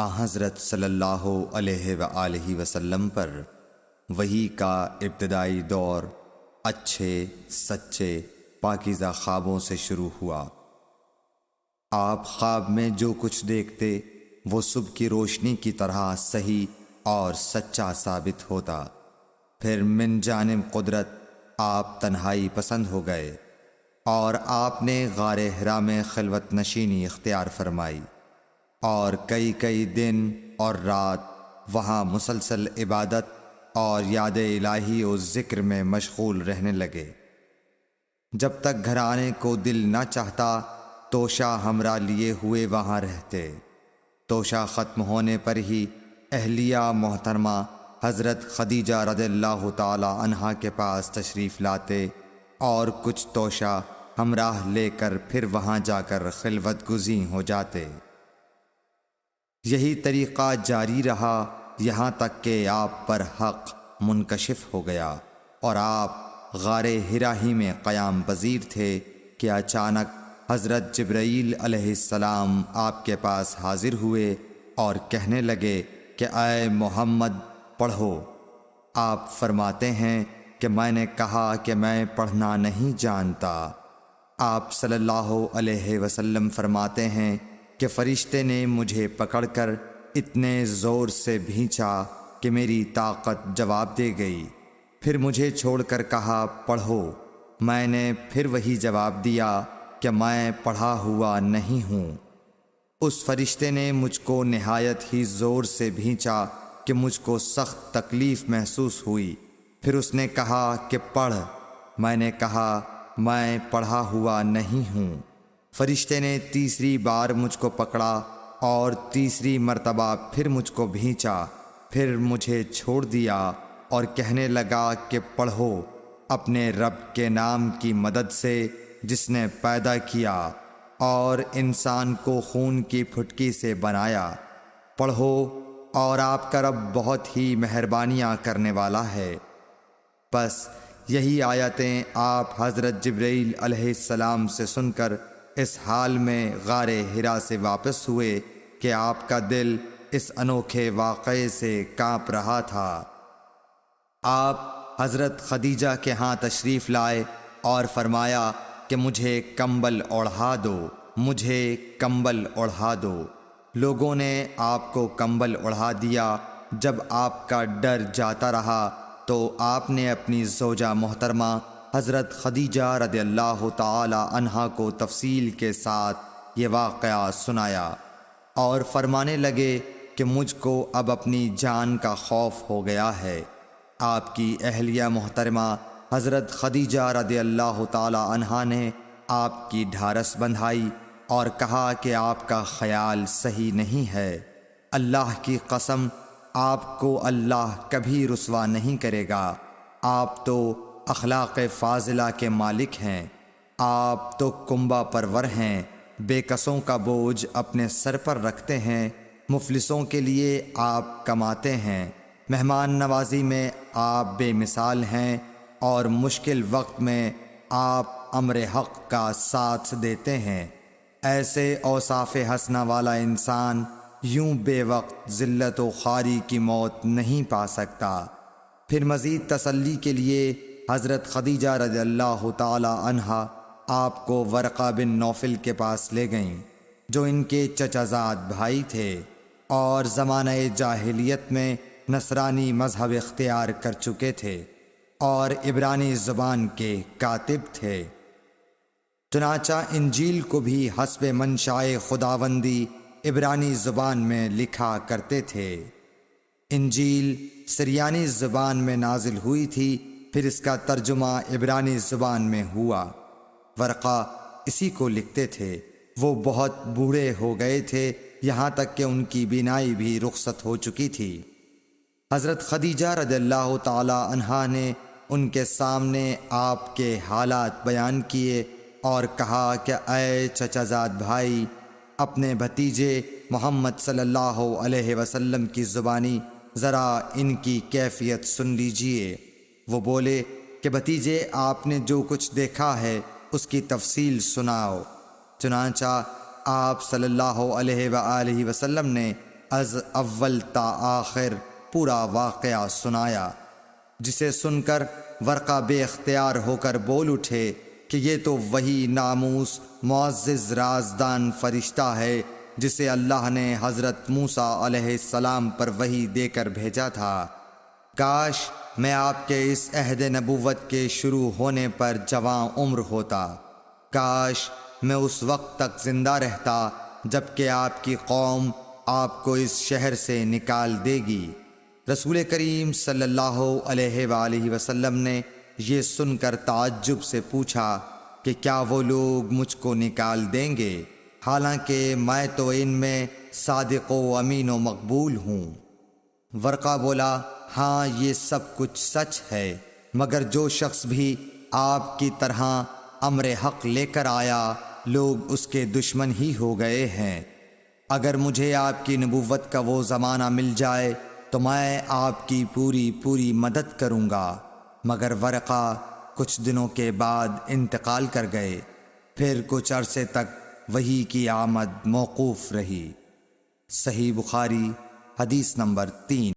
حضرت صلی اللہ علیہ وآلہ وسلم پر وحی کا ابتدائی دور اچھے سچے پاکیزہ خوابوں سے شروع ہوا۔ آپ خواب میں جو کچھ دیکھتے وہ صبح کی روشنی کی طرح صحیح اور سچا ثابت ہوتا۔ پھر من جانب قدرت آپ تنہائی پسند ہو گئے اور آپ نے غار حرا میں خلوت نشینی اختیار فرمائی اور کئی دن اور رات وہاں مسلسل عبادت اور یاد الہی و ذکر میں مشغول رہنے لگے۔ جب تک گھر آنے کو دل نہ چاہتا توشہ ہمراہ لیے ہوئے وہاں رہتے۔ توشہ ختم ہونے پر ہی اہلیہ محترمہ حضرت خدیجہ رضی اللہ تعالی عنہا کے پاس تشریف لاتے اور کچھ توشہ ہمراہ لے کر پھر وہاں جا کر خلوت گزین ہو جاتے۔ یہی طریقہ جاری رہا یہاں تک کہ آپ پر حق منکشف ہو گیا اور آپ غار حرا ہی میں قیام پذیر تھے کہ اچانک حضرت جبرائیل علیہ السلام آپ کے پاس حاضر ہوئے اور کہنے لگے کہ اے محمد پڑھو۔ آپ فرماتے ہیں کہ میں نے کہا کہ میں پڑھنا نہیں جانتا۔ آپ صلی اللہ علیہ وسلم فرماتے ہیں کہ فرشتے نے مجھے پکڑ کر اتنے زور سے بھینچا کہ میری طاقت جواب دے گئی۔ پھر مجھے چھوڑ کر کہا پڑھو۔ میں نے پھر وہی جواب دیا کہ میں پڑھا ہوا نہیں ہوں۔ اس فرشتے نے مجھ کو نہایت ہی زور سے بھینچا کہ مجھ کو سخت تکلیف محسوس ہوئی۔ پھر اس نے کہا کہ پڑھ۔ میں نے کہا میں پڑھا ہوا نہیں ہوں۔ فرشتے نے تیسری بار مجھ کو پکڑا اور تیسری مرتبہ پھر مجھ کو بھینچا۔ پھر مجھے چھوڑ دیا اور کہنے لگا کہ پڑھو اپنے رب کے نام کی مدد سے جس نے پیدا کیا اور انسان کو خون کی پھٹکی سے بنایا۔ پڑھو اور آپ کا رب بہت ہی مہربانیاں کرنے والا ہے۔ بس یہی آیتیں آپ حضرت جبرائیل علیہ السلام سے سن کر اس حال میں غار حرا سے واپس ہوئے کہ آپ کا دل اس انوکھے واقعے سے کانپ رہا تھا۔ آپ حضرت خدیجہ کے ہاں تشریف لائے اور فرمایا کہ مجھے کمبل اوڑھا دو، مجھے کمبل اوڑھا دو۔ لوگوں نے آپ کو کمبل اوڑھا دیا۔ جب آپ کا ڈر جاتا رہا تو آپ نے اپنی زوجہ محترمہ حضرت خدیجہ رضی اللہ تعالی عنہا کو تفصیل کے ساتھ یہ واقعہ سنایا اور فرمانے لگے کہ مجھ کو اب اپنی جان کا خوف ہو گیا ہے۔ آپ کی اہلیہ محترمہ حضرت خدیجہ رضی اللہ تعالی عنہا نے آپ کی ڈھارس بندھائی اور کہا کہ آپ کا خیال صحیح نہیں ہے۔ اللہ کی قسم آپ کو اللہ کبھی رسوا نہیں کرے گا۔ آپ تو اخلاق فاضلہ کے مالک ہیں۔ آپ تو کنبہ پرور ہیں، بے کسوں کا بوجھ اپنے سر پر رکھتے ہیں، مفلسوں کے لیے آپ کماتے ہیں، مہمان نوازی میں آپ بے مثال ہیں اور مشکل وقت میں آپ امر حق کا ساتھ دیتے ہیں۔ ایسے اوصاف حسنہ والا انسان یوں بے وقت ذلت و خواری کی موت نہیں پا سکتا۔ پھر مزید تسلی کے لیے حضرت خدیجہ رضی اللہ تعالی عنہا آپ کو ورقہ بن نوفل کے پاس لے گئیں جو ان کے چچا زاد بھائی تھے اور زمانہ جاہلیت میں نصرانی مذہب اختیار کر چکے تھے اور عبرانی زبان کے کاتب تھے۔ چنانچہ انجیل کو بھی حسب منشائے خداوندی عبرانی زبان میں لکھا کرتے تھے۔ انجیل سریانی زبان میں نازل ہوئی تھی، پھر اس کا ترجمہ عبرانی زبان میں ہوا۔ ورقہ اسی کو لکھتے تھے۔ وہ بہت بوڑھے ہو گئے تھے، یہاں تک کہ ان کی بینائی بھی رخصت ہو چکی تھی۔ حضرت خدیجہ رضی اللہ تعالی عنہا نے ان کے سامنے آپ کے حالات بیان کیے اور کہا کہ اے چچا زاد بھائی، اپنے بھتیجے محمد صلی اللہ علیہ وسلم کی زبانی ذرا ان کی کیفیت سن لیجئے۔ وہ بولے کہ بھتیجے آپ نے جو کچھ دیکھا ہے اس کی تفصیل سناؤ۔ چنانچہ آپ صلی اللہ علیہ وآلہ وسلم نے از اول تا آخر پورا واقعہ سنایا، جسے سن کر ورقہ بے اختیار ہو کر بول اٹھے کہ یہ تو وہی ناموس معزز رازدان فرشتہ ہے جسے اللہ نے حضرت موسیٰ علیہ السلام پر وحی دے کر بھیجا تھا۔ کاش میں آپ کے اس عہد نبوت کے شروع ہونے پر جواں عمر ہوتا، کاش میں اس وقت تک زندہ رہتا جب کہ آپ کی قوم آپ کو اس شہر سے نکال دے گی۔ رسول کریم صلی اللہ علیہ وآلہ وسلم نے یہ سن کر تعجب سے پوچھا کہ کیا وہ لوگ مجھ کو نکال دیں گے، حالانکہ میں تو ان میں صادق و امین و مقبول ہوں؟ ورقہ بولا، ہاں یہ سب کچھ سچ ہے، مگر جو شخص بھی آپ کی طرح امر حق لے کر آیا لوگ اس کے دشمن ہی ہو گئے ہیں۔ اگر مجھے آپ کی نبوت کا وہ زمانہ مل جائے تو میں آپ کی پوری مدد کروں گا، مگر ورقہ کچھ دنوں کے بعد انتقال کر گئے، پھر کچھ عرصے تک وحی کی آمد موقوف رہی۔ صحیح بخاری حدیث نمبر 3۔